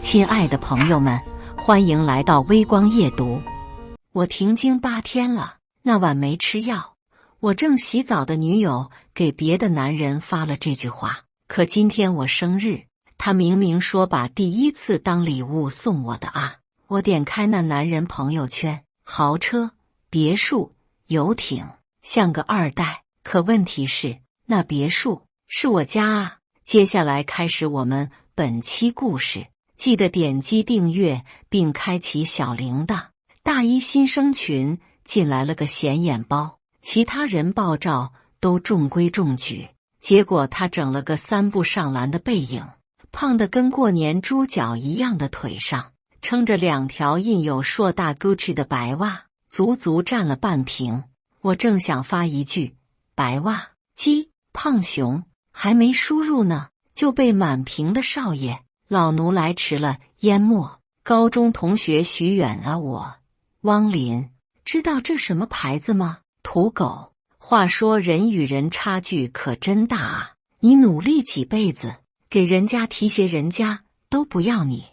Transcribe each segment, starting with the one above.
亲爱的朋友们，欢迎来到微光夜读。我停经8天了，那晚没吃药。我正洗澡的女友给别的男人发了这句话，可今天我生日，他明明说把第一次当礼物送我的啊！我点开那男人朋友圈，豪车、别墅、游艇，像个二代。可问题是，那别墅是我家啊！接下来开始我们本期故事。记得点击订阅并开启小铃铛。大一新生群进来了个显眼包，其他人爆照都中规中矩，结果他整了个3步上篮的背影，胖得跟过年猪脚一样的腿上撑着2条印有硕大 Gucci 的白袜，足足占了半屏。我正想发一句白袜鸡胖熊，还没输入呢，就被满屏的少爷老奴来迟了淹没。高中同学徐远啊，我汪林，知道这什么牌子吗？土狗。话说人与人差距可真大啊，你努力几辈子给人家提鞋，人家都不要你。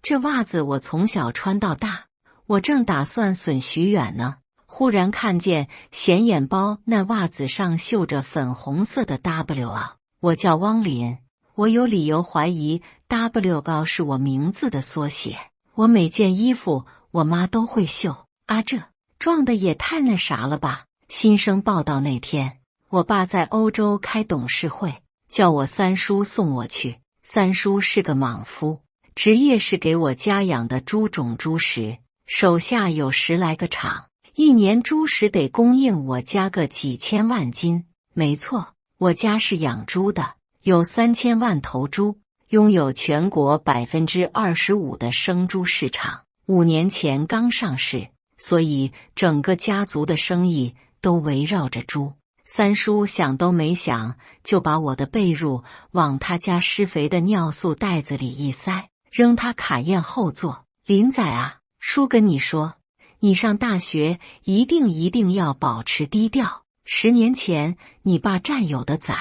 这袜子我从小穿到大，我正打算损徐远呢，忽然看见显眼包那袜子上绣着粉红色的 W 啊。我叫汪林，我有理由怀疑 W 高是我名字的缩写。我每件衣服我妈都会绣啊，这撞的也太那啥了吧。新生报道那天，我爸在欧洲开董事会，叫我三叔送我去。三叔是个莽夫，职业是给我家养的猪种猪食，手下有10来个厂，一年猪食得供应我家个几千万斤。没错，我家是养猪的，有3000万头猪，拥有全国25%的生猪市场，5年前刚上市，所以整个家族的生意都围绕着猪。三叔想都没想，就把我的被褥往他家施肥的尿素袋子里一塞，扔他卡宴后座。林仔啊，叔跟你说，你上大学一定要保持低调。10年前你爸占有的仔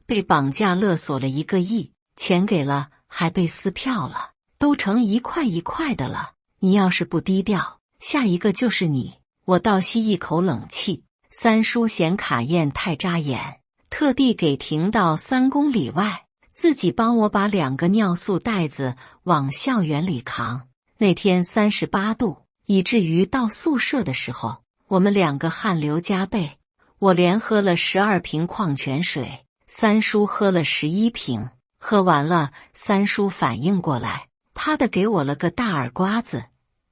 被绑架勒索了1个亿，钱给了，还被撕票了，都成1块1块的了。你要是不低调，下一个就是你。我倒吸一口冷气。三叔嫌卡宴太扎眼，特地给停到3公里外，自己帮我把2个尿素袋子往校园里扛。那天38度，以至于到宿舍的时候，我们2个汗流浃背。我连喝了12瓶矿泉水，三叔喝了11瓶。喝完了，三叔反应过来，啪的给我了个大耳刮子。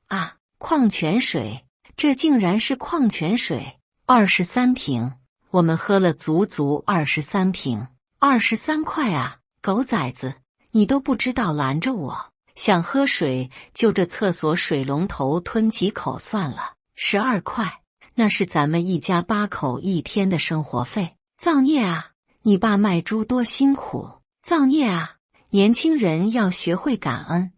啊，矿泉水，这竟然是矿泉水！23瓶，我们喝了足足23瓶，23块啊！狗崽子，你都不知道拦着我，想喝水就这厕所水龙头吞几口算了。12块，那是咱们一家8口1天的生活费。造孽啊！你爸卖猪多辛苦，造孽啊！年轻人要学会感恩。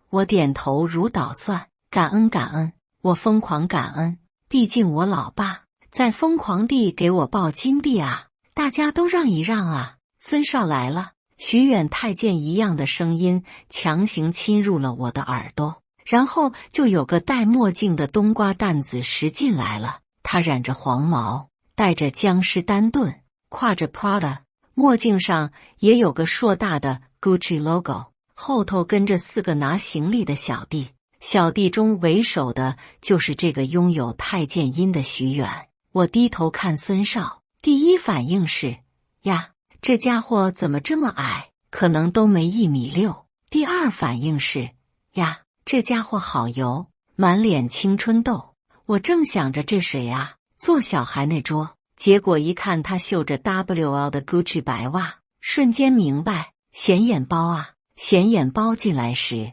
我点头如捣蒜，感恩感恩，我疯狂感恩。毕竟我老爸在疯狂地给我报金币啊！大家都让一让啊！孙少来了！徐远太监一样的声音强行侵入了我的耳朵，然后就有个戴墨镜的冬瓜蛋子使进来了。他染着黄毛，带着江诗丹顿，挎着 Prada， 墨镜上也有个硕大的 Gucci logo， 后头跟着4个拿行李的小弟。小弟中为首的就是这个拥有太监音的徐远。我低头看孙少，第一反应是呀，这家伙怎么这么矮，可能都没1.6米。第二反应是呀，这家伙好油，满脸青春痘。我正想着这谁啊，坐小孩那桌，结果一看他绣着 WL 的 Gucci 白袜，瞬间明白，显眼包啊！显眼包进来时，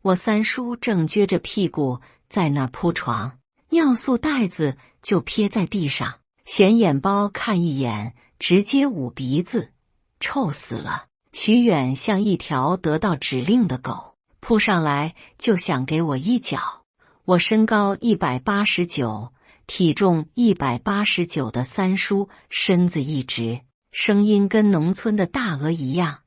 我三叔正撅着屁股在那儿铺床，尿素袋子就撇在地上。显眼包看一眼，直接捂鼻子，臭死了！徐远像一条得到指令的狗，扑上来就想给我一脚。我身高189，体重189的三叔身子一直，声音跟农村的大鹅一样。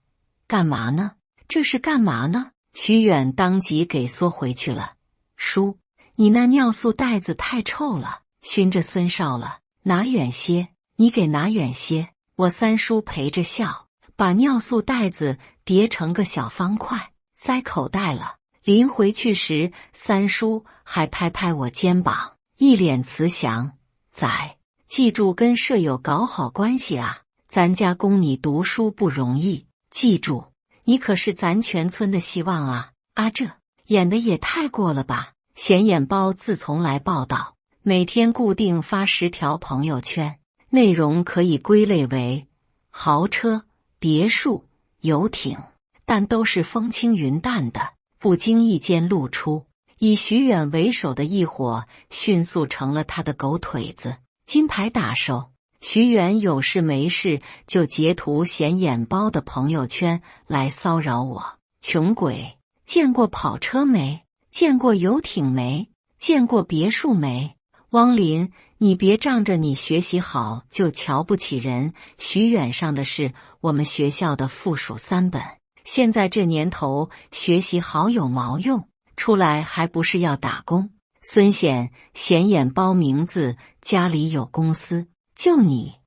干嘛呢？这是干嘛呢？徐远当即给缩回去了。叔，你那尿素袋子太臭了，熏着孙少了，拿远些，你给拿远些。我三叔陪着笑，把尿素袋子叠成个小方块，塞口袋了。临回去时，三叔还拍拍我肩膀，一脸慈祥。仔，记住跟舍友搞好关系啊，咱家供你读书不容易，记住，你可是咱全村的希望啊！啊，这演的也太过了吧！显眼包自从来报道，每天固定发10条朋友圈，内容可以归类为豪车、别墅、游艇，但都是风轻云淡的。不经意间露出，以徐远为首的一伙迅速成了他的狗腿子、金牌打手。徐远有事没事就截图显眼包的朋友圈来骚扰我。穷鬼，见过跑车没？见过游艇没？见过别墅没？汪林，你别仗着你学习好就瞧不起人。徐远上的是我们学校的附属3本。现在这年头，学习好有毛用？出来还不是要打工？孙显，显眼包名字，家里有公司，就你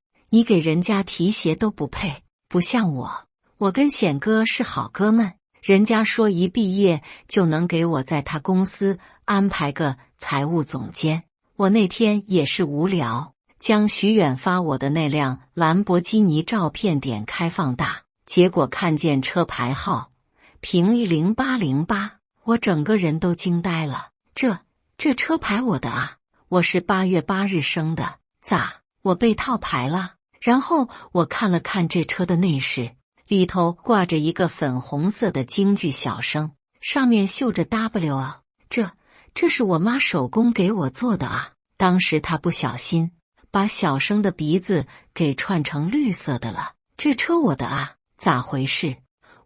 给人家提鞋都不配，不像我，我跟显哥是好哥们，人家说一毕业就能给我在他公司安排个财务总监。我那天也是无聊，将徐远发我的那辆兰博基尼照片点开放大。结果看见车牌号平10808，我整个人都惊呆了。这车牌我的啊！我是8月8日生的，咋我被套牌了？然后我看了看这车的内饰，里头挂着一个粉红色的京剧小生，上面绣着 W 啊！这是我妈手工给我做的啊！当时她不小心把小生的鼻子给串成绿色的了。这车我的啊！咋回事？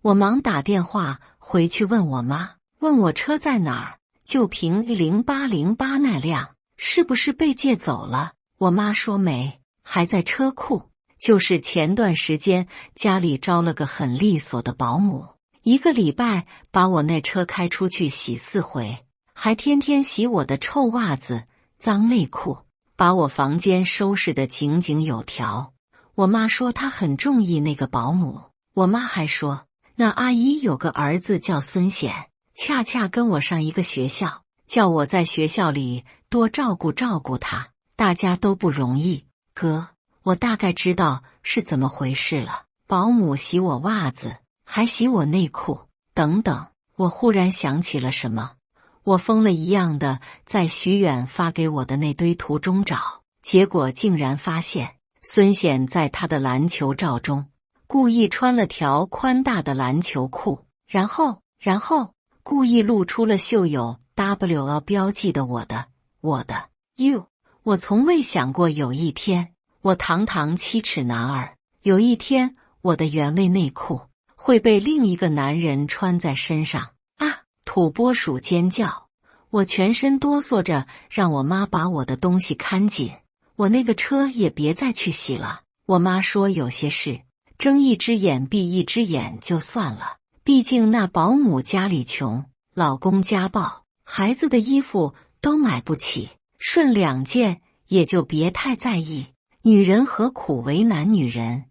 我忙打电话回去问我妈，问我车在哪儿，就凭10808那辆是不是被借走了？我妈说没，还在车库。就是前段时间家里招了个很利索的保姆，1个礼拜把我那车开出去洗4回，还天天洗我的臭袜子、脏内裤，把我房间收拾得井井有条。我妈说她很中意那个保姆。我妈还说，那阿姨有个儿子叫孙显，恰恰跟我上一个学校，叫我在学校里多照顾照顾他，大家都不容易。哥，我大概知道是怎么回事了。保姆洗我袜子，还洗我内裤，等等。我忽然想起了什么，我疯了一样的在徐远发给我的那堆图中找，结果竟然发现孙显在他的篮球照中故意穿了条宽大的篮球裤，然后故意露出了绣有 WL 标记的我的 you。 我从未想过有一天，我堂堂7尺男儿，有一天我的原味内裤会被另一个男人穿在身上啊！土拨鼠尖叫，我全身哆嗦着让我妈把我的东西看紧，我那个车也别再去洗了。我妈说有些事睁一只眼闭一只眼就算了，毕竟那保姆家里穷，老公家暴，孩子的衣服都买不起，顺2件也就别太在意，女人何苦为难女人。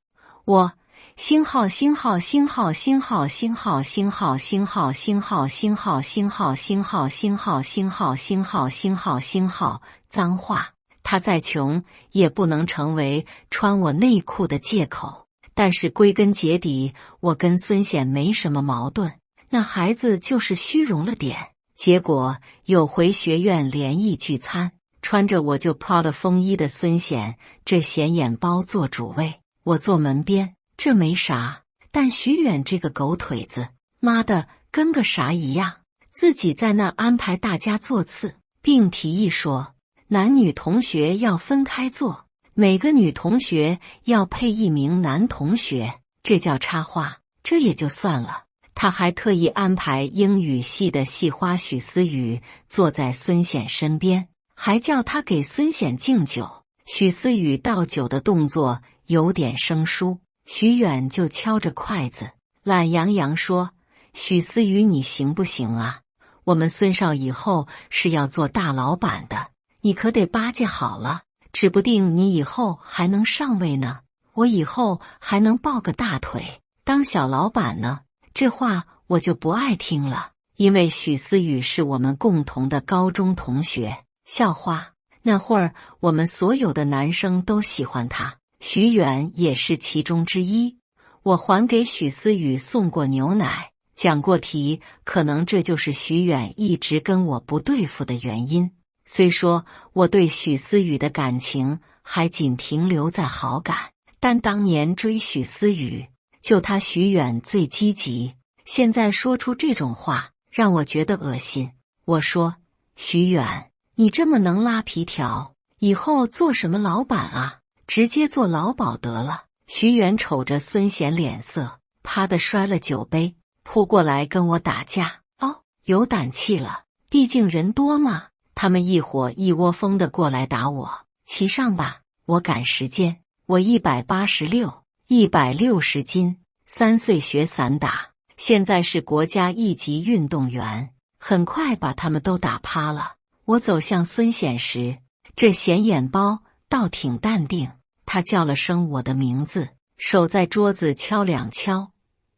我星号星号星号星号星号星号星号星号星号星号星号星号星号星号星号星号脏话，他再穷也不能成为穿我内裤的借口。但是归根结底，我跟孙显没什么矛盾，那孩子就是虚荣了点。结果有回学院联谊聚餐，穿着我就抛了风衣的孙显这显眼包做主位，我坐门边，这没啥。但徐远这个狗腿子，妈的跟个啥一样，自己在那安排大家座次，并提议说男女同学要分开坐，每个女同学要配1名男同学，这叫插花。这也就算了，他还特意安排英语系的系花许思雨坐在孙显身边，还叫他给孙显敬酒。许思雨倒酒的动作有点生疏，徐远就敲着筷子，懒洋洋说：许思雨，你行不行啊？我们孙少以后是要做大老板的，你可得巴结好了，指不定你以后还能上位呢。我以后还能抱个大腿当小老板呢。这话我就不爱听了，因为许思雨是我们共同的高中同学。校花，那会儿我们所有的男生都喜欢她，许远也是其中之一。我还给许思雨送过牛奶，讲过题，可能这就是许远一直跟我不对付的原因。虽说我对许思雨的感情还仅停留在好感，但当年追许思雨，就他许远最积极。现在说出这种话，让我觉得恶心。我说，许远，你这么能拉皮条，以后做什么老板啊？直接做劳保得了。许远瞅着孙贤脸色，啪的摔了酒杯，扑过来跟我打架。哦，有胆气了，毕竟人多嘛。他们一伙一窝蜂的过来打我，骑上吧，我赶时间。我186、160斤，3岁学散打，现在是国家一级运动员，很快把他们都打趴了。我走向孙显时，这显眼包倒挺淡定，他叫了声我的名字，手在桌子敲两敲。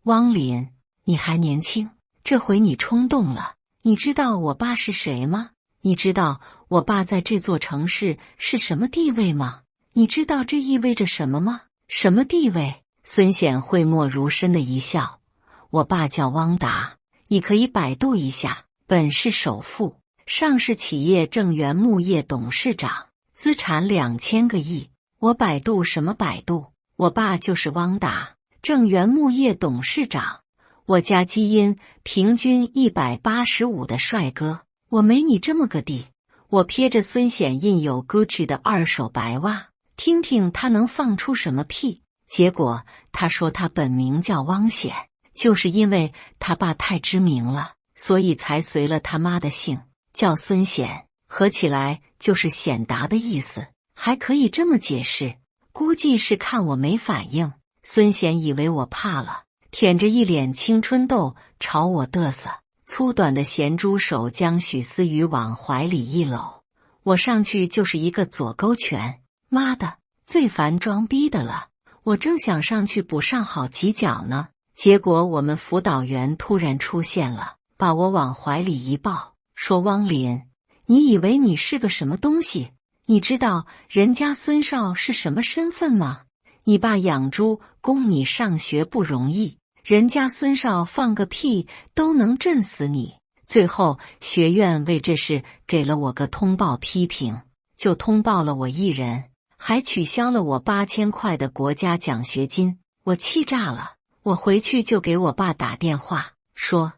汪林，你还年轻，这回你冲动了。你知道我爸是谁吗？你知道我爸在这座城市是什么地位吗？你知道这意味着什么吗？什么地位？孙显讳莫如深的一笑。我爸叫汪达，你可以百度一下，本市首富，上市企业正源木业董事长，资产2000个亿。我百度什么百度？我爸就是汪达，正源木业董事长。我家基因平均185的帅哥，我没你这么个地。我瞥着孙显印有 Gucci 的2手白袜，听听他能放出什么屁。结果他说他本名叫汪显，就是因为他爸太知名了，所以才随了他妈的姓，叫孙显，合起来就是显达的意思。还可以这么解释，估计是看我没反应，孙显以为我怕了，舔着一脸青春痘朝我嘚瑟，粗短的咸猪手将许思雨往怀里一搂，我上去就是一个左勾拳。妈的，最烦装逼的了，我正想上去补上好几脚呢，结果我们辅导员突然出现了，把我往怀里一抱，说汪林，你以为你是个什么东西？你知道人家孙少是什么身份吗？你爸养猪供你上学不容易，人家孙少放个屁都能震死你。最后学院为这事给了我个通报批评，就通报了我一人，还取消了我8000块的国家奖学金。我气炸了，我回去就给我爸打电话说，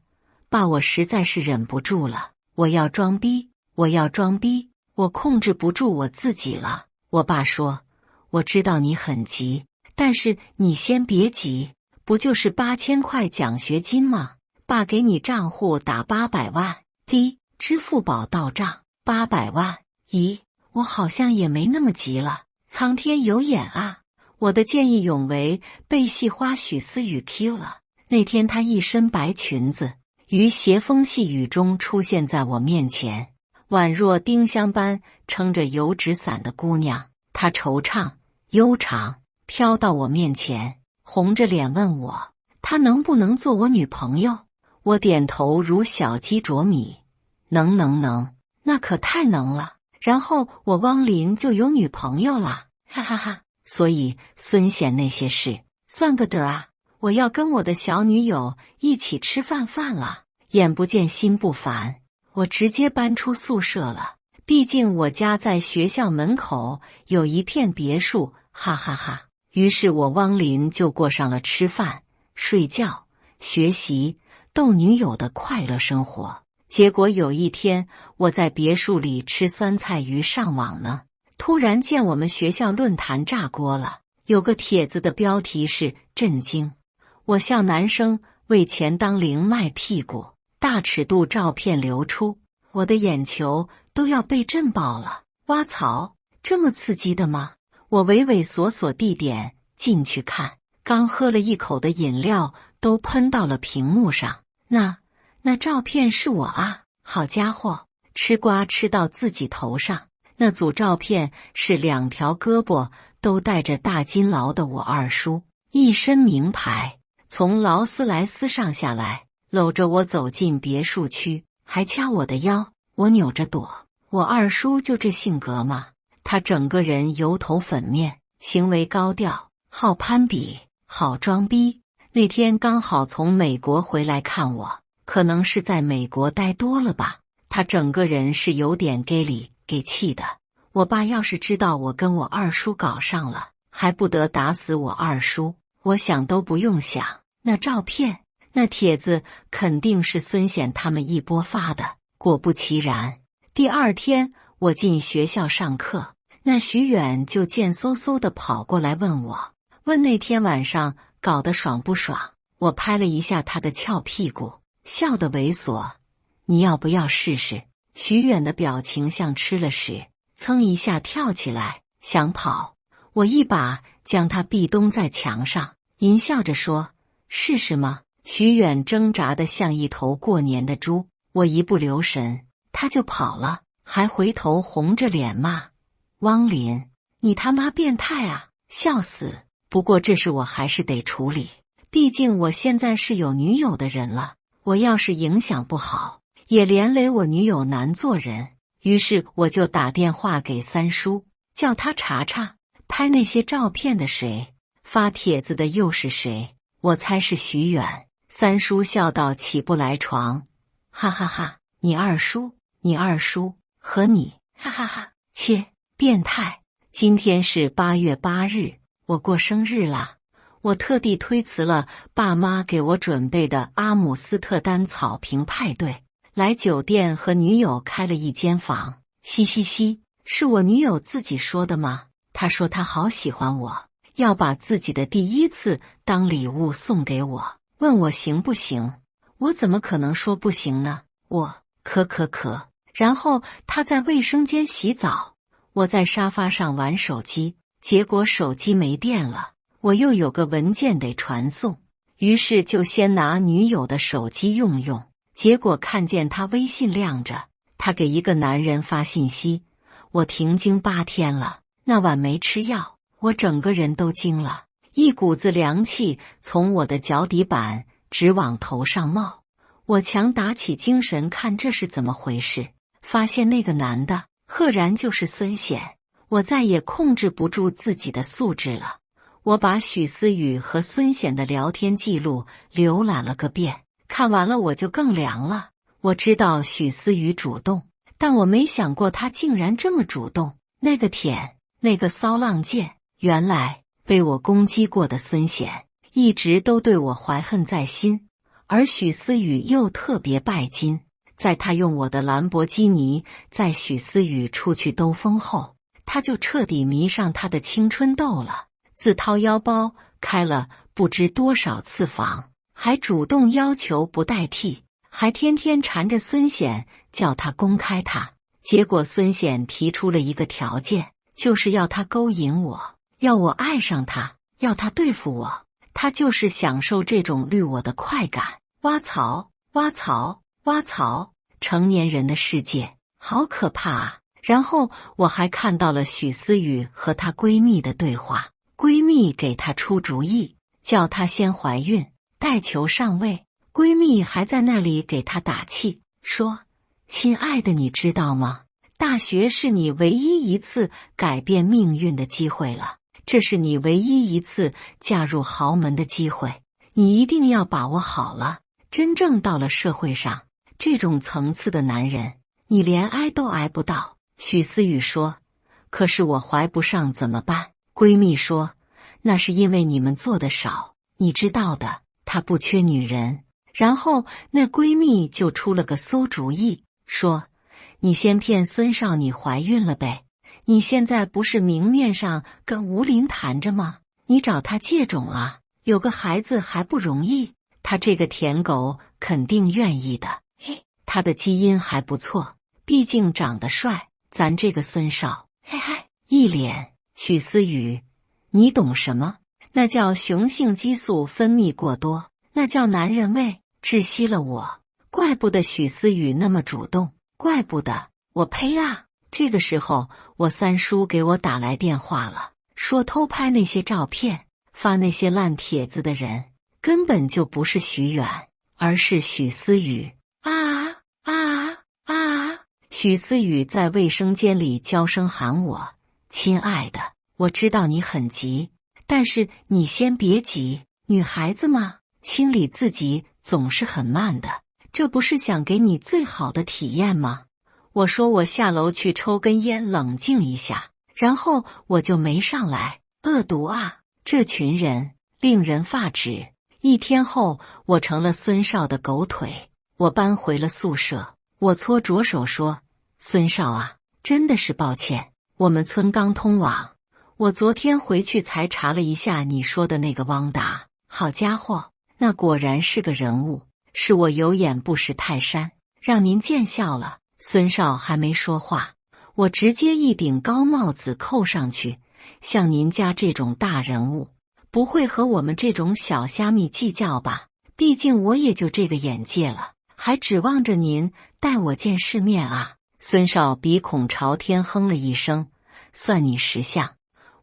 爸，我实在是忍不住了，我要装逼，我要装逼，我控制不住我自己了。我爸说，我知道你很急，但是你先别急，不就是8000块奖学金吗？爸给你账户打800万，支付宝到账800万。咦，我好像也没那么急了，苍天有眼啊！我的见义勇为被系花许思雨 Q 了。那天她一身白裙子，于斜风细雨中出现在我面前，宛若丁香般撑着油纸伞的姑娘。她惆怅悠长，飘到我面前，红着脸问我，她能不能做我女朋友？我点头如小鸡啄米，能，那可太能了。然后我汪林就有女朋友了，哈哈哈。所以孙显那些事算个得啊！我要跟我的小女友一起吃饭了，眼不见心不烦，我直接搬出宿舍了。毕竟我家在学校门口有一片别墅，哈哈哈。于是我汪林就过上了吃饭、睡觉、学习、逗女友的快乐生活。结果有一天，我在别墅里吃酸菜鱼上网呢，突然见我们学校论坛炸锅了，有个帖子的标题是震惊，我校男生为钱当零卖屁股，大尺度照片流出，我的眼球都要被震爆了。哇操，这么刺激的吗？我畏畏缩缩地点进去看，刚喝了一口的饮料都喷到了屏幕上，那照片是我啊！好家伙，吃瓜吃到自己头上。那组照片是2条胳膊都带着大金劳的我二叔，一身名牌，从劳斯莱斯上下来，搂着我走进别墅区，还掐我的腰。我扭着躲。我二叔就这性格嘛，他整个人油头粉面，行为高调，好攀比，好装逼。那天刚好从美国回来看我，可能是在美国待多了吧，他整个人是有点给里给气的。我爸要是知道我跟我二叔搞上了，还不得打死我二叔。我想都不用想，那照片那帖子肯定是孙显他们一波发的。果不其然，第2天我进学校上课，那徐远就贱嗖嗖地跑过来问那天晚上搞得爽不爽。我拍了一下他的翘屁股，笑得猥琐。你要不要试试？徐远的表情像吃了屎，噌一下跳起来想跑。我一把将他壁咚在墙上，淫笑着说：试试吗？徐远挣扎得像一头过年的猪，我一不留神他就跑了，还回头红着脸骂：汪林，你他妈变态啊！笑死！不过这事我还是得处理，毕竟我现在是有女友的人了，我要是影响不好，也连累我女友难做人。于是我就打电话给三叔，叫他查查拍那些照片的谁，发帖子的又是谁。我猜是徐远。三叔笑到起不来床，哈哈哈，你二叔和你，哈哈哈，切，变态。今天是8月8日，我过生日啦。我特地推辞了爸妈给我准备的阿姆斯特丹草坪派对，来酒店和女友开了一间房。嘻嘻嘻，是我女友自己说的吗？她说她好喜欢我，要把自己的第一次当礼物送给我，问我行不行。我怎么可能说不行呢？我可。然后她在卫生间洗澡，我在沙发上玩手机，结果手机没电了，我又有个文件得传送，于是就先拿女友的手机用，结果看见她微信亮着，她给一个男人发信息：我停经8天了，那晚没吃药。我整个人都惊了，一股子凉气从我的脚底板直往头上冒。我强打起精神看这是怎么回事，发现那个男的赫然就是孙显。我再也控制不住自己的素质了，我把许思雨和孙显的聊天记录浏览了个遍，看完了我就更凉了。我知道许思雨主动，但我没想过他竟然这么主动。那个舔，那个骚浪贱，原来被我攻击过的孙显一直都对我怀恨在心，而许思雨又特别拜金。在他用我的兰博基尼载许思雨出去兜风后，他就彻底迷上他的青春痘了，自掏腰包开了不知多少次房，还主动要求不代替，还天天缠着孙显叫他公开他。结果孙显提出了一个条件，就是要他勾引我，要我爱上他，要他对付我。他就是享受这种绿我的快感。挖槽，成年人的世界好可怕啊！然后我还看到了许思雨和她闺蜜的对话，闺蜜给她出主意，叫她先怀孕，带球上位。闺蜜还在那里给她打气，说：亲爱的，你知道吗？大学是你唯一一次改变命运的机会了，这是你唯一一次嫁入豪门的机会，你一定要把握好了。真正到了社会上，这种层次的男人，你连挨都挨不到。许思雨说：可是我怀不上怎么办？闺蜜说：那是因为你们做的少，你知道的，他不缺女人。然后那闺蜜就出了个馊主意，说：你先骗孙少你怀孕了呗，你现在不是明面上跟吴林谈着吗？你找他借种啊，有个孩子还不容易，他这个舔狗肯定愿意的。嘿，他的基因还不错，毕竟长得帅，咱这个孙少，嘿，一脸。许思雨，你懂什么？那叫雄性激素分泌过多，那叫男人味。窒息了我。怪不得许思雨那么主动，怪不得我呸啊！这个时候，我三叔给我打来电话了，说偷拍那些照片、发那些烂帖子的人根本就不是许远，而是许思雨。许思雨在卫生间里娇声喊我：“亲爱的，我知道你很急，但是你先别急，女孩子嘛，清理自己总是很慢的。这不是想给你最好的体验吗？”我说我下楼去抽根烟冷静一下，然后我就没上来。恶毒啊！这群人令人发指。1天后，我成了孙少的狗腿。我搬回了宿舍，我搓着手说：“孙少啊，真的是抱歉，我们村刚通网。我昨天回去才查了一下你说的那个汪达，好家伙，那果然是个人物。是我有眼不识泰山，让您见笑了。”孙少还没说话，我直接一顶高帽子扣上去。像您家这种大人物，不会和我们这种小虾米计较吧？毕竟我也就这个眼界了，还指望着您带我见世面啊！孙少鼻孔朝天哼了一声，算你识相。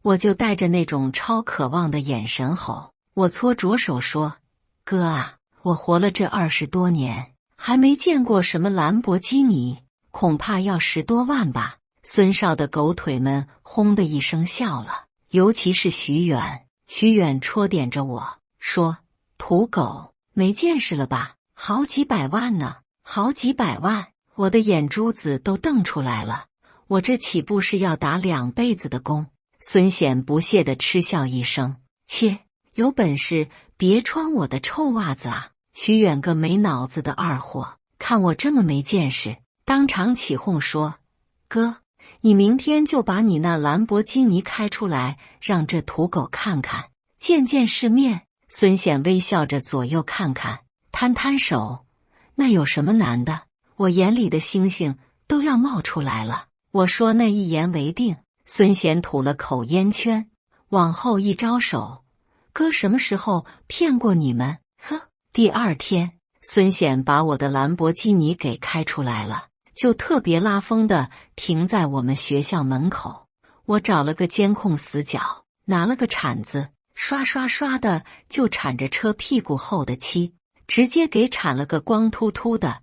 我就带着那种超渴望的眼神吼。我搓着手说：“哥啊，我活了这20多年，还没见过什么兰博基尼，恐怕要10多万吧。”孙少的狗腿们轰的一声笑了，尤其是许远。许远戳点着我说：“土狗，没见识了吧？好几百万呢，好几百万！”我的眼珠子都瞪出来了，我这岂不是要打2辈子的工？孙显不屑地嗤笑一声：“切，有本事别穿我的臭袜子啊！”许远个没脑子的二货，看我这么没见识，当场起哄说：“哥，你明天就把你那兰博基尼开出来，让这土狗看看，见见世面。”孙显微笑着左右看看，摊摊手：“那有什么难的？我眼里的星星都要冒出来了。”我说那一言为定。孙显吐了口烟圈，往后一招手：“哥什么时候骗过你们？”呵。第2天，孙显把我的兰博基尼给开出来了，就特别拉风的停在我们学校门口。我找了个监控死角，拿了个铲子，刷刷刷的就铲着车屁股后的漆，直接给铲了个光秃秃的。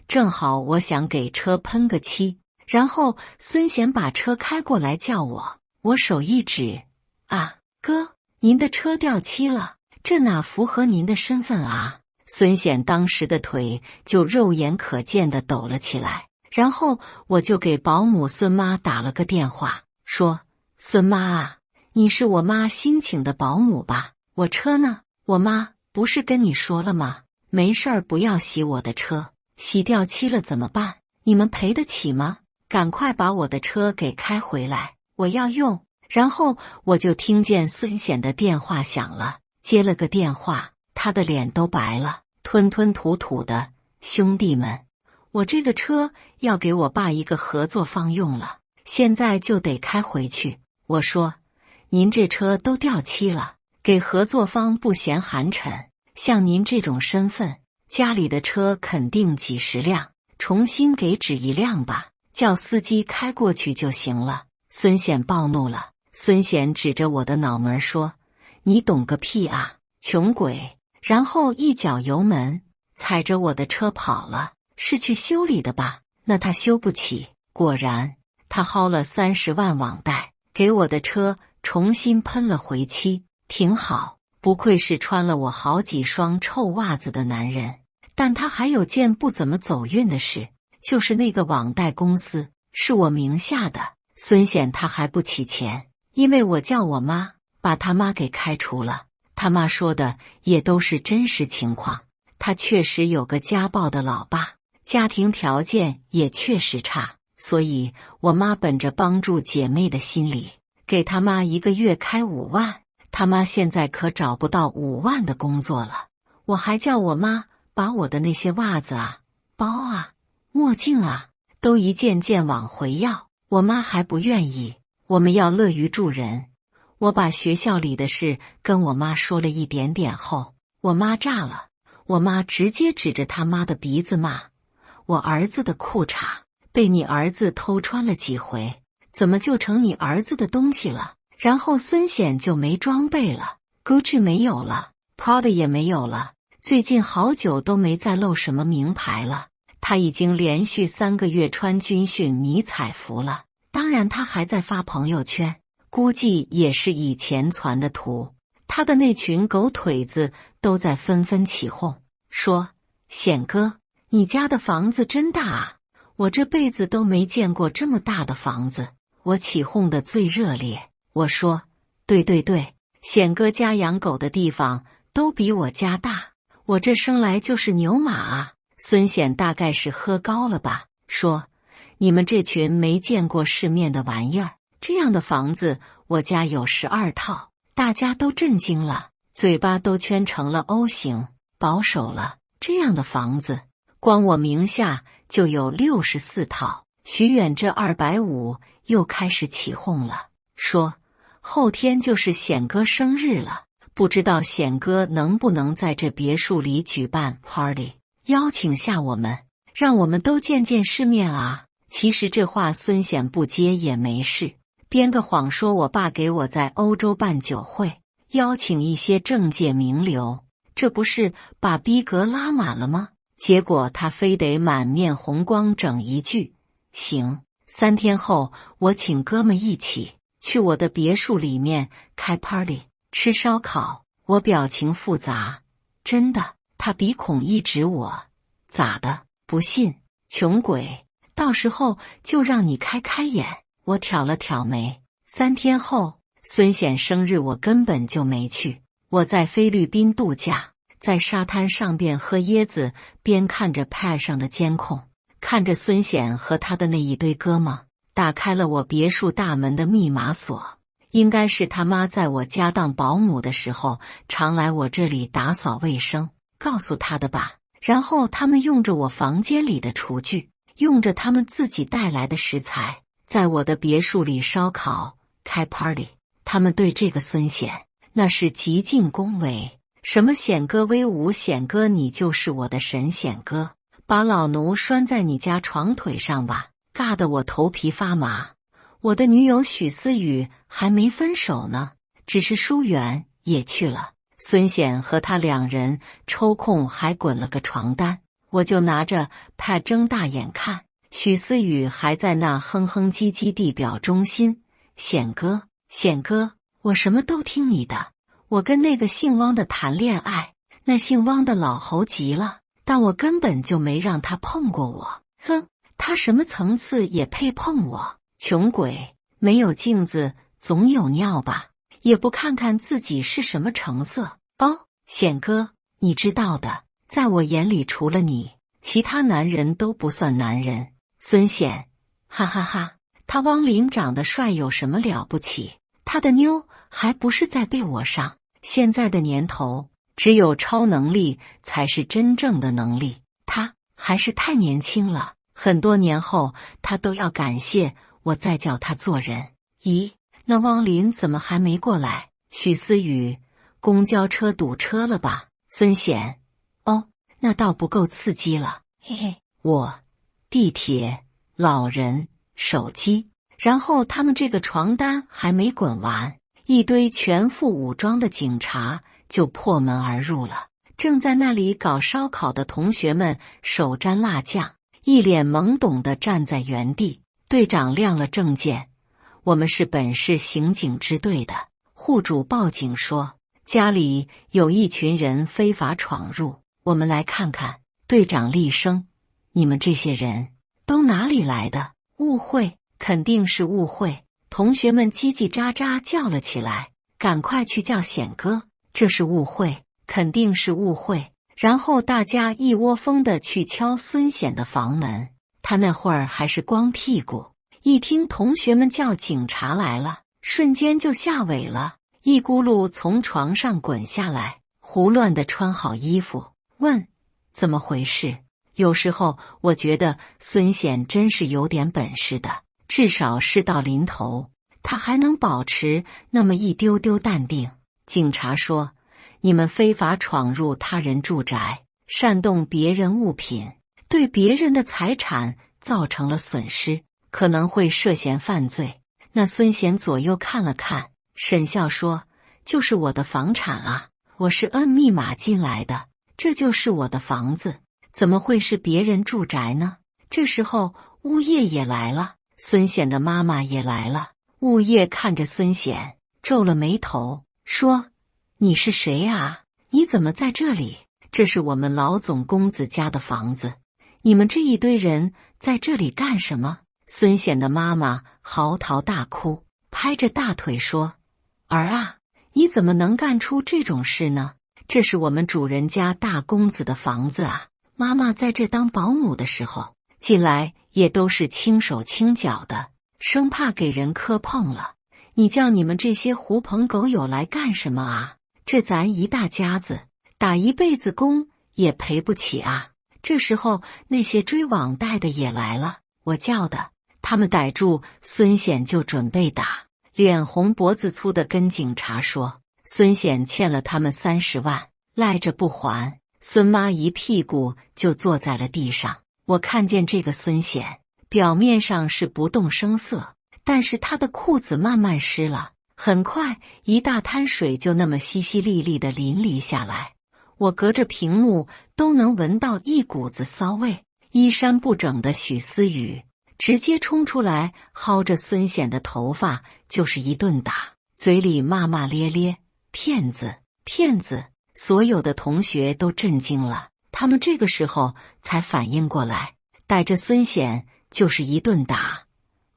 正好我想给车喷个漆，然后孙显把车开过来叫我，我手一指：“啊，哥，您的车掉漆了，这哪符合您的身份啊？”孙显当时的腿就肉眼可见的抖了起来，然后我就给保姆孙妈打了个电话，说：“孙妈啊，你是我妈新请的保姆吧？我车呢？我妈不是跟你说了吗？没事儿不要洗我的车，洗掉漆了怎么办？你们赔得起吗？赶快把我的车给开回来，我要用。”然后我就听见孙显的电话响了，接了个电话，他的脸都白了，吞吞吐吐的：“兄弟们，我这个车要给我爸一个合作方用了，现在就得开回去。”我说：“您这车都掉漆了，给合作方不嫌寒碜？像您这种身份，家里的车肯定几10辆，重新给指1辆吧，叫司机开过去就行了。”孙显暴怒了，孙显指着我的脑门说：“你懂个屁啊，穷鬼！”然后一脚油门，踩着我的车跑了。是去修理的吧？那他修不起。果然，他薅了30万网贷，给我的车重新喷了回漆，挺好。不愧是穿了我好几双臭袜子的男人。但他还有件不怎么走运的事，就是那个网贷公司是我名下的。孙显他还不起钱，因为我叫我妈把他妈给开除了。他妈说的也都是真实情况，他确实有个家暴的老爸，家庭条件也确实差，所以我妈本着帮助姐妹的心理，给他妈1个月开5万。他妈现在可找不到5万的工作了。我还叫我妈把我的那些袜子啊、包啊、墨镜啊都一件件往回要，我妈还不愿意。我们要乐于助人。我把学校里的事跟我妈说了一点点后，我妈炸了。我妈直接指着他妈的鼻子骂：我儿子的裤衩被你儿子偷穿了几回，怎么就成你儿子的东西了？然后孙显就没装备了 ，Gucci 没有了， Prada 也没有了，最近好久都没再露什么名牌了。他已经连续3个月穿军训迷彩服了，当然他还在发朋友圈，估计也是以前传的图。他的那群狗腿子都在纷纷起哄，说：显哥，你家的房子真大啊，我这辈子都没见过这么大的房子。我起哄的最热烈，我说：对对对，显哥家养狗的地方都比我家大，我这生来就是牛马啊。孙显大概是喝高了吧，说：你们这群没见过世面的玩意儿，这样的房子我家有12套。大家都震惊了，嘴巴都圈成了 O 型，保守了。这样的房子，光我名下就有64套。徐远这250又开始起哄了，说后天就是显哥生日了，不知道显哥能不能在这别墅里举办 party， 邀请下我们，让我们都见见世面啊。其实这话孙显不接也没事，编个谎说我爸给我在欧洲办酒会，邀请一些政界名流，这不是把逼格拉满了吗？结果他非得满面红光整一句行。3天后，我请哥们一起去我的别墅里面开 party， 吃烧烤。我表情复杂，真的。他鼻孔一指我，咋的？不信？穷鬼，到时候就让你开开眼。我挑了挑眉。3天后，孙显生日我根本就没去，我在菲律宾度假，在沙滩上边喝椰子，边看着 pad 上的监控，看着孙显和他的那一堆哥们打开了我别墅大门的密码锁。应该是他妈在我家当保姆的时候常来我这里打扫卫生，告诉他的吧。然后他们用着我房间里的厨具，用着他们自己带来的食材，在我的别墅里烧烤开 party。 他们对这个孙显那是极尽恭维，什么显哥威武，显哥你就是我的神，显哥把老奴拴在你家床腿上吧，尬得我头皮发麻。我的女友许思雨还没分手呢，只是疏远也去了。孙显和他2人抽空还滚了个床单，我就拿着pad睁大眼看。许思雨还在那哼哼唧唧地表忠心，显哥，显哥，我什么都听你的。我跟那个姓汪的谈恋爱，那姓汪的老猴急了，但我根本就没让他碰过我。哼，他什么层次也配碰我？穷鬼，没有镜子总有尿吧，也不看看自己是什么成色。哦，显哥，你知道的，在我眼里除了你，其他男人都不算男人。孙显，哈哈哈，他汪林长得帅有什么了不起？他的妞还不是在被我上。现在的年头，只有超能力才是真正的能力，他还是太年轻了，很多年后他都要感谢我再教他做人。咦，那汪林怎么还没过来？许思雨，公交车堵车了吧？孙显，哦，那倒不够刺激了，嘿嘿。我，地铁，老人，手机，然后他们这个床单还没滚完，一堆全副武装的警察就破门而入了。正在那里搞烧烤的同学们手沾辣酱，一脸懵懂地站在原地。队长亮了证件，我们是本市刑警支队的。户主报警说家里有一群人非法闯入，我们来看看。队长厉声，你们这些人都哪里来的？误会，肯定是误会。同学们叽叽喳喳叫了起来，赶快去叫显哥，这是误会，肯定是误会。然后大家一窝蜂地去敲孙显的房门，他那会儿还是光屁股，一听同学们叫警察来了，瞬间就吓萎了，一咕噜从床上滚下来，胡乱地穿好衣服，问怎么回事。有时候我觉得孙显真是有点本事的，至少事到临头他还能保持那么一丢丢淡定。警察说，你们非法闯入他人住宅，煽动别人物品，对别人的财产造成了损失，可能会涉嫌犯罪。那孙贤左右看了看，沈笑说：“就是我的房产啊，我是按密码进来的，这就是我的房子，怎么会是别人住宅呢？”这时候物业也来了，孙显的妈妈也来了。物业看着孙显，皱了眉头，说：“你是谁啊？你怎么在这里？这是我们老总公子家的房子，你们这一堆人在这里干什么？”孙显的妈妈嚎啕大哭，拍着大腿说：“儿啊，你怎么能干出这种事呢？这是我们主人家大公子的房子啊！妈妈在这当保姆的时候，进来也都是轻手轻脚的，生怕给人磕碰了。你叫你们这些狐朋狗友来干什么啊？这咱一大家子打一辈子工也赔不起啊！”这时候那些追网贷的也来了，我叫的，他们逮住孙显就准备打，脸红脖子粗的跟警察说孙显欠了他们30万，赖着不还。孙妈一屁股就坐在了地上。我看见这个孙显表面上是不动声色，但是他的裤子慢慢湿了，很快一大滩水就那么淅淅沥沥的淋漓下来，我隔着屏幕都能闻到一股子骚味。衣衫不整的许思雨直接冲出来，薅着孙显的头发就是一顿打，嘴里骂骂咧咧：“骗子，骗子！”所有的同学都震惊了，他们这个时候才反应过来，逮着孙显就是一顿打。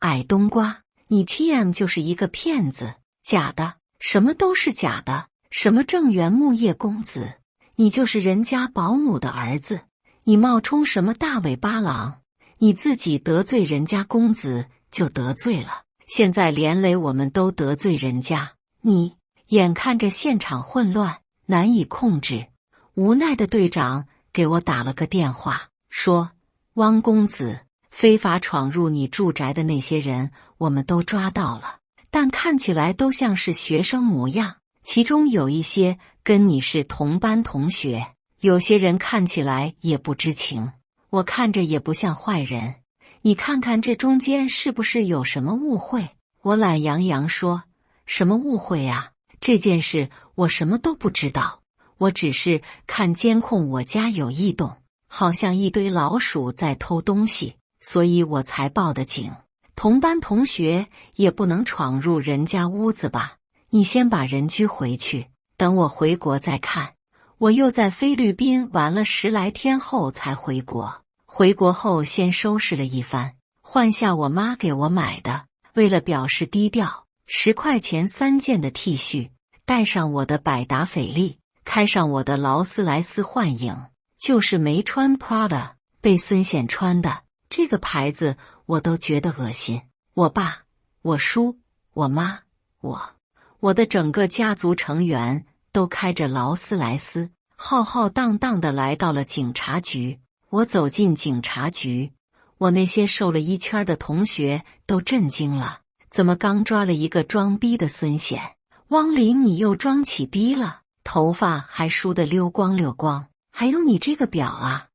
矮冬瓜，你 TM 就是一个骗子，假的，什么都是假的，什么正源木业公子，你就是人家保姆的儿子，你冒充什么大尾巴狼？你自己得罪人家公子就得罪了，现在连累我们都得罪人家，你眼看着现场混乱难以控制，无奈的队长给我打了个电话，说：“汪公子，非法闯入你住宅的那些人我们都抓到了，但看起来都像是学生模样，其中有一些跟你是同班同学，有些人看起来也不知情，我看着也不像坏人，你看看这中间是不是有什么误会？”我懒洋洋说：“什么误会啊？这件事我什么都不知道，我只是看监控我家有异动，好像一堆老鼠在偷东西，所以我才报的警。同班同学也不能闯入人家屋子吧？你先把人拘回去，等我回国再看。”我又在菲律宾玩了10来天后才回国，回国后先收拾了一番，换下我妈给我买的，为了表示低调，10块钱3件的 T 恤，戴上我的百达翡丽，开上我的劳斯莱斯幻影，就是没穿 Prada， 被孙显穿的，这个牌子我都觉得恶心。我爸、我叔、我妈、我的整个家族成员都开着劳斯莱斯，浩浩荡荡地来到了警察局。我走进警察局，我那些瘦了一圈的同学都震惊了，怎么刚抓了一个装逼的孙显？汪林，你又装起逼了，头发还梳得溜光溜光，还有你这个表啊，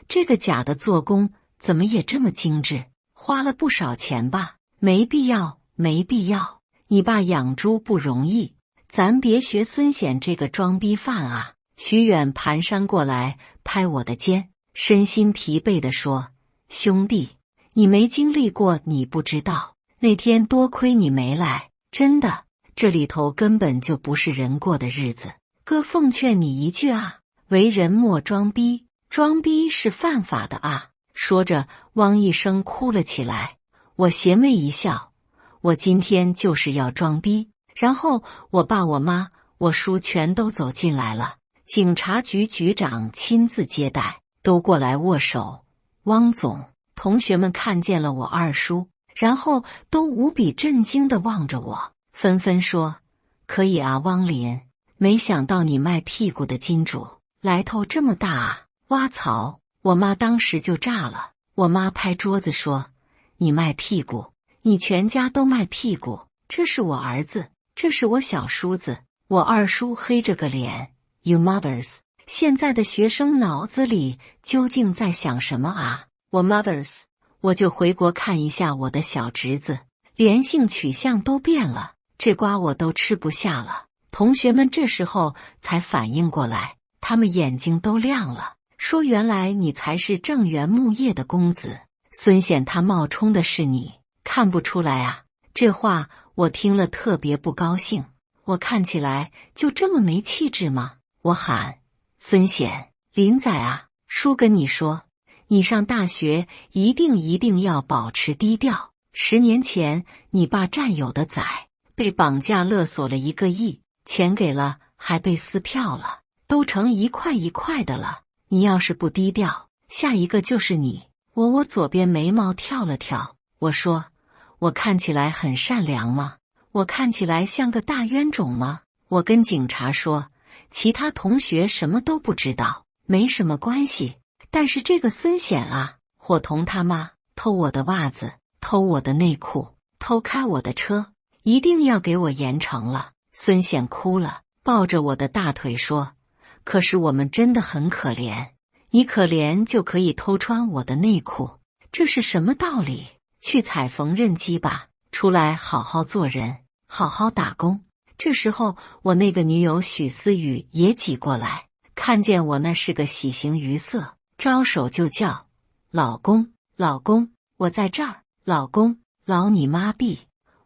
这个假的做工怎么也这么精致？花了不少钱吧？没必要，没必要。你爸养猪不容易，咱别学孙显这个装逼犯啊！徐远蹒跚过来拍我的肩，身心疲惫地说：“兄弟，你没经历过，你不知道。那天多亏你没来，真的，这里头根本就不是人过的日子。哥奉劝你一句啊，为人莫装逼，装逼是犯法的啊！”说着，汪一声哭了起来。我邪魅一笑，我今天就是要装逼。然后我爸、我妈、我叔全都走进来了，警察局局长亲自接待，都过来握手。汪总，同学们看见了我二叔，然后都无比震惊地望着我，纷纷说：“可以啊，汪林，没想到你卖屁股的金主来头这么大啊！”哇操！我妈当时就炸了，我妈拍桌子说：“你卖屁股？你全家都卖屁股？这是我儿子，这是我小叔子。”我二叔黑着个脸 ：“You mothers, 现在的学生脑子里究竟在想什么啊？我 mothers， 我就回国看一下我的小侄子，连性取向都变了，这瓜我都吃不下了。同学们这时候才反应过来，他们眼睛都亮了，说原来你才是正源木业的公子，孙显他冒充的是你，看不出来啊。这话我听了特别不高兴，我看起来就这么没气质吗？我喊孙显，林仔啊，叔跟你说，你上大学一定要保持低调。10年前你爸战友的仔被绑架勒索了1个亿，钱给了还被撕票了，都成1块1块的了。你要是不低调，下一个就是你。我左边眉毛跳了跳，我说我看起来很善良吗？我看起来像个大冤种吗？我跟警察说，其他同学什么都不知道，没什么关系。但是这个孙显啊，伙同他妈偷我的袜子，偷我的内裤，偷开我的车，一定要给我严惩了。孙显哭了，抱着我的大腿说，可是我们真的很可怜，你可怜就可以偷穿我的内裤，这是什么道理？去踩缝纫机吧，出来好好做人，好好打工。这时候我那个女友许思雨也挤过来，看见我那是个喜形于色，招手就叫老公，老公，我在这儿，老公，老你妈逼。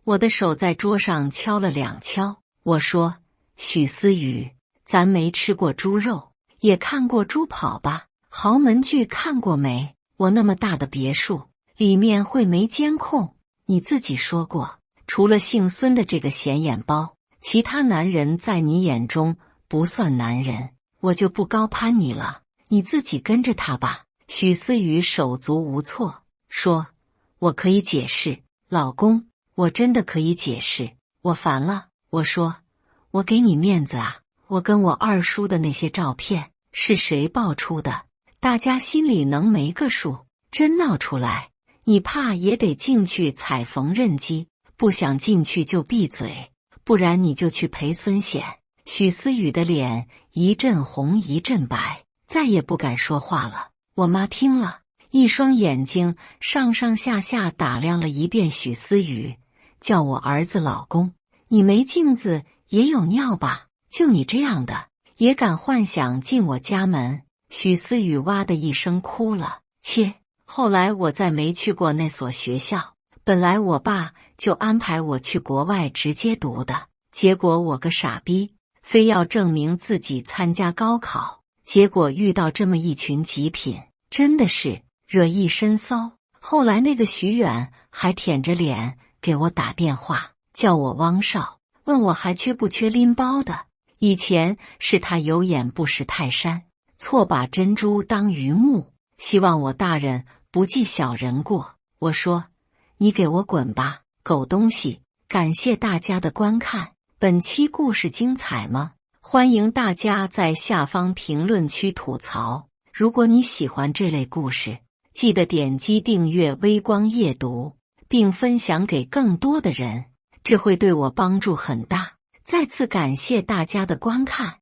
我的手在桌上敲了2敲，我说许思雨，咱没吃过猪肉，也看过猪跑吧？豪门剧看过没？我那么大的别墅里面会没监控？你自己说过，除了姓孙的这个显眼包，其他男人在你眼中不算男人，我就不高攀你了，你自己跟着他吧。许思雨手足无措，说我可以解释，老公，我真的可以解释，我烦了。我说我给你面子啊，我跟我二叔的那些照片是谁爆出的？大家心里能没个数？真闹出来，你怕也得进去踩缝纫机，不想进去就闭嘴，不然你就去陪孙显。许思雨的脸一阵红一阵白，再也不敢说话了。我妈听了，一双眼睛上上下下打量了一遍许思雨，叫我儿子老公，你没镜子也有尿吧？就你这样的也敢幻想进我家门？许思雨哇的一声哭了。切，后来我再没去过那所学校，本来我爸就安排我去国外直接读的，结果我个傻逼非要证明自己参加高考，结果遇到这么一群极品，真的是惹一身骚。后来那个徐远还舔着脸给我打电话，叫我汪少，问我还缺不缺拎包的。以前是他有眼不识泰山，错把珍珠当榆木，希望我大人不计小人过。我说你给我滚吧，狗东西！感谢大家的观看，本期故事精彩吗？欢迎大家在下方评论区吐槽。如果你喜欢这类故事，记得点击订阅微光夜读，并分享给更多的人，这会对我帮助很大。再次感谢大家的观看。